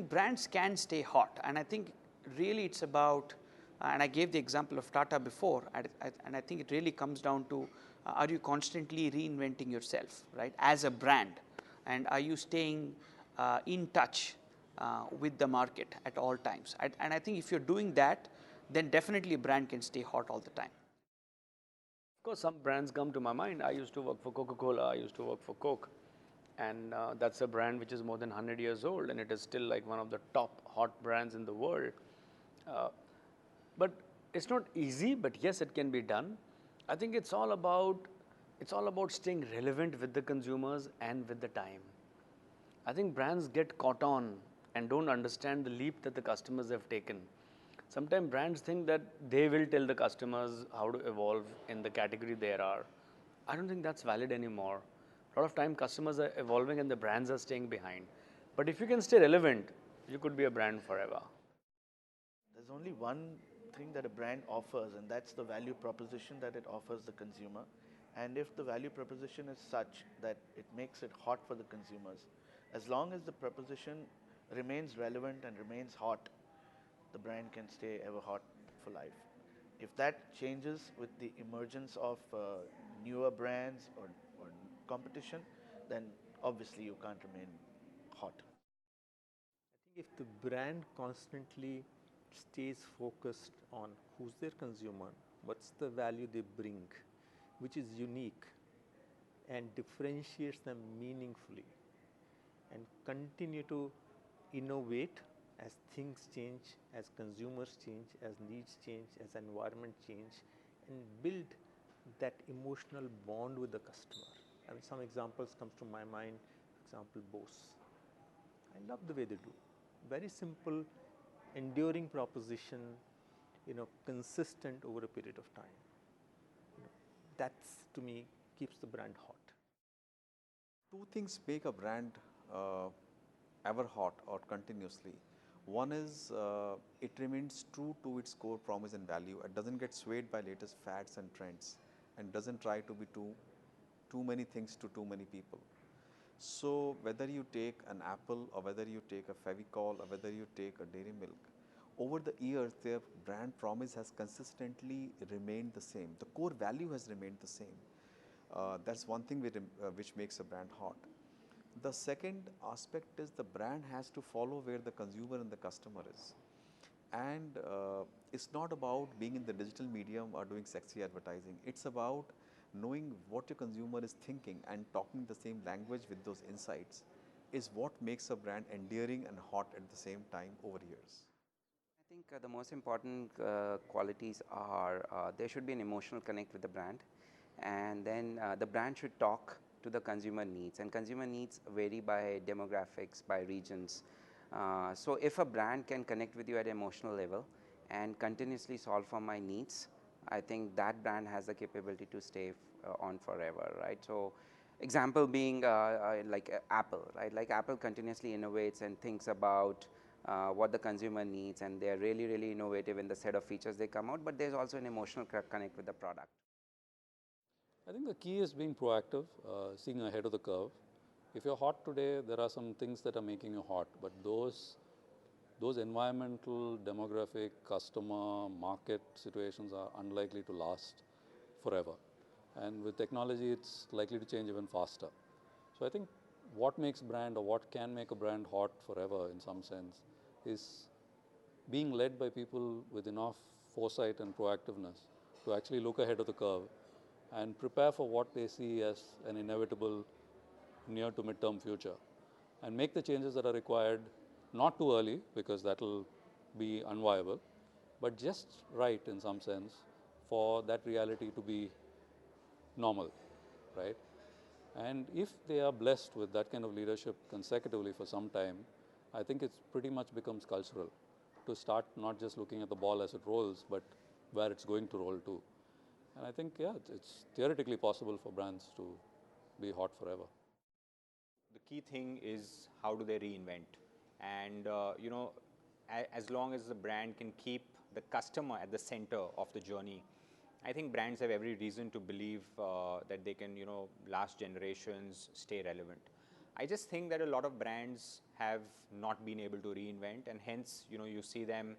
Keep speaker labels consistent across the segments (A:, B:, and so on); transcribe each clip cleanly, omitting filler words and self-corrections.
A: brands can stay hot, and I think really it's about, and I gave the example of Tata before, and I think it really comes down to, are you constantly reinventing yourself, right, as a brand, and are you staying in touch with the market at all times? And I think if you're doing that, then definitely a brand can stay hot all the time.
B: Of course, some brands come to my mind. I used to work for Coca-Cola, I used to work for Coke, and that's a brand which is more than 100 years old, and it is still like one of the top hot brands in the world. But it's not easy, but yes, it can be done. I think it's all about staying relevant with the consumers and with the time. I think brands get caught on and don't understand the leap that the customers have taken. Sometimes brands think that they will tell the customers how to evolve in the category they are. I don't think that's valid anymore. A lot of time customers are evolving and the brands are staying behind. But if you can stay relevant, you could be a brand forever.
C: There's only one thing that a brand offers, and that's the value proposition that it offers the consumer. And if the value proposition is such that it makes it hot for the consumers, as long as the proposition remains relevant and remains hot, the brand can stay ever hot for life. If that changes with the emergence of newer brands or competition, then obviously you can't remain hot.
D: I think if the brand constantly stays focused on who's their consumer, what's the value they bring, which is unique and differentiates them meaningfully, and continue to innovate as things change, as consumers change, as needs change, as environment change, and build that emotional bond with the customer. I mean, some examples comes to my mind. For example, Bose. I love the way they do. Very simple, enduring proposition, consistent over a period of time. That's, to me, keeps the brand hot.
E: Two things make a brand ever hot or continuously. One is it remains true to its core promise and value. It doesn't get swayed by latest fads and trends, and doesn't try to be too many things to too many people. So whether you take an Apple, or whether you take a Fevicol, or whether you take a Dairy Milk, over the years their brand promise has consistently remained the same. The core value has remained the same. That's one thing which makes a brand hot. The second aspect is the brand has to follow where the consumer and the customer is. And it's not about being in the digital medium or doing sexy advertising. It's about knowing what your consumer is thinking and talking the same language with those insights is what makes a brand endearing and hot at the same time over years.
F: I think the most important qualities are there should be an emotional connect with the brand, and then the brand should talk to the consumer needs, and consumer needs vary by demographics, by regions. So if a brand can connect with you at an emotional level and continuously solve for my needs, I think that brand has the capability to stay on forever, right? So example being like Apple, right? Like Apple continuously innovates and thinks about what the consumer needs, and they are really, really innovative in the set of features they come out, but there's also an emotional connect with the product.
G: I think the key is being proactive, seeing ahead of the curve. If you're hot today, there are some things that are making you hot, but those environmental, demographic, customer, market situations are unlikely to last forever. And with technology, it's likely to change even faster. So I think what makes brand, or what can make a brand hot forever in some sense, is being led by people with enough foresight and proactiveness to actually look ahead of the curve and prepare for what they see as an inevitable near to mid-term future, and make the changes that are required, not too early because that will be unviable, but just right in some sense for that reality to be normal, right? And if they are blessed with that kind of leadership consecutively for some time, I think it's pretty much becomes cultural to start not just looking at the ball as it rolls, but where it's going to roll to. And I think, yeah, it's theoretically possible for brands to be hot forever.
H: The key thing is how do they reinvent? And, as long as the brand can keep the customer at the center of the journey, I think brands have every reason to believe that they can, last generations, stay relevant. I just think that a lot of brands have not been able to reinvent, and hence, you see them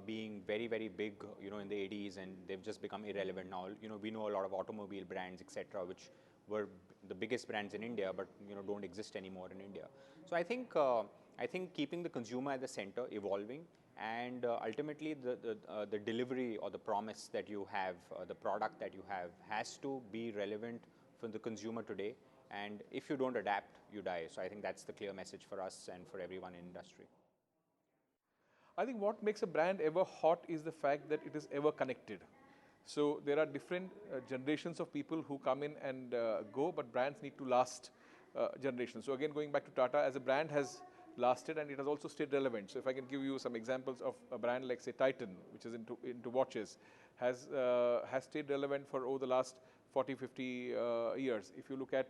H: being very, very big, in the 80s, and they've just become irrelevant now. We know a lot of automobile brands, etc., which were the biggest brands in India, but don't exist anymore in India. So I think keeping the consumer at the center, evolving, and ultimately the delivery or the promise that you have, the product that you have, has to be relevant for the consumer today. And if you don't adapt, you die. So I think that's the clear message for us and for everyone in industry.
I: I think what makes a brand ever hot is the fact that it is ever connected. So there are different generations of people who come in and go, but brands need to last generations. So again, going back to Tata, as a brand has lasted and it has also stayed relevant. So if I can give you some examples of a brand like say Titan, which is into watches, has stayed relevant for over the last 40, 50 years. If you look at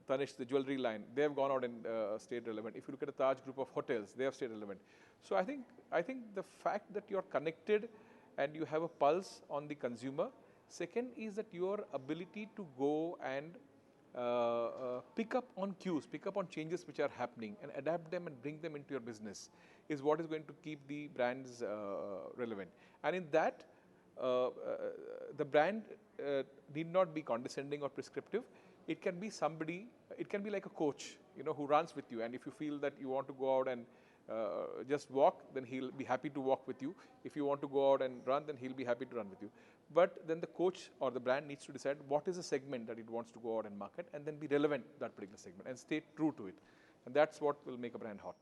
I: Tanishq, the jewelry line, they have gone out and stayed relevant. If you look at the Taj group of hotels, they have stayed relevant. So I think the fact that you're connected and you have a pulse on the consumer. Second is that your ability to go and pick up on cues, pick up on changes which are happening and adapt them and bring them into your business is what is going to keep the brands relevant. And in that, the brand need not be condescending or prescriptive. It can be somebody, it can be like a coach, who runs with you. And if you feel that you want to go out and just walk, then he'll be happy to walk with you. If you want to go out and run, then he'll be happy to run with you. But then the coach or the brand needs to decide what is the segment that it wants to go out and market, and then be relevant to that particular segment and stay true to it. And that's what will make a brand hot.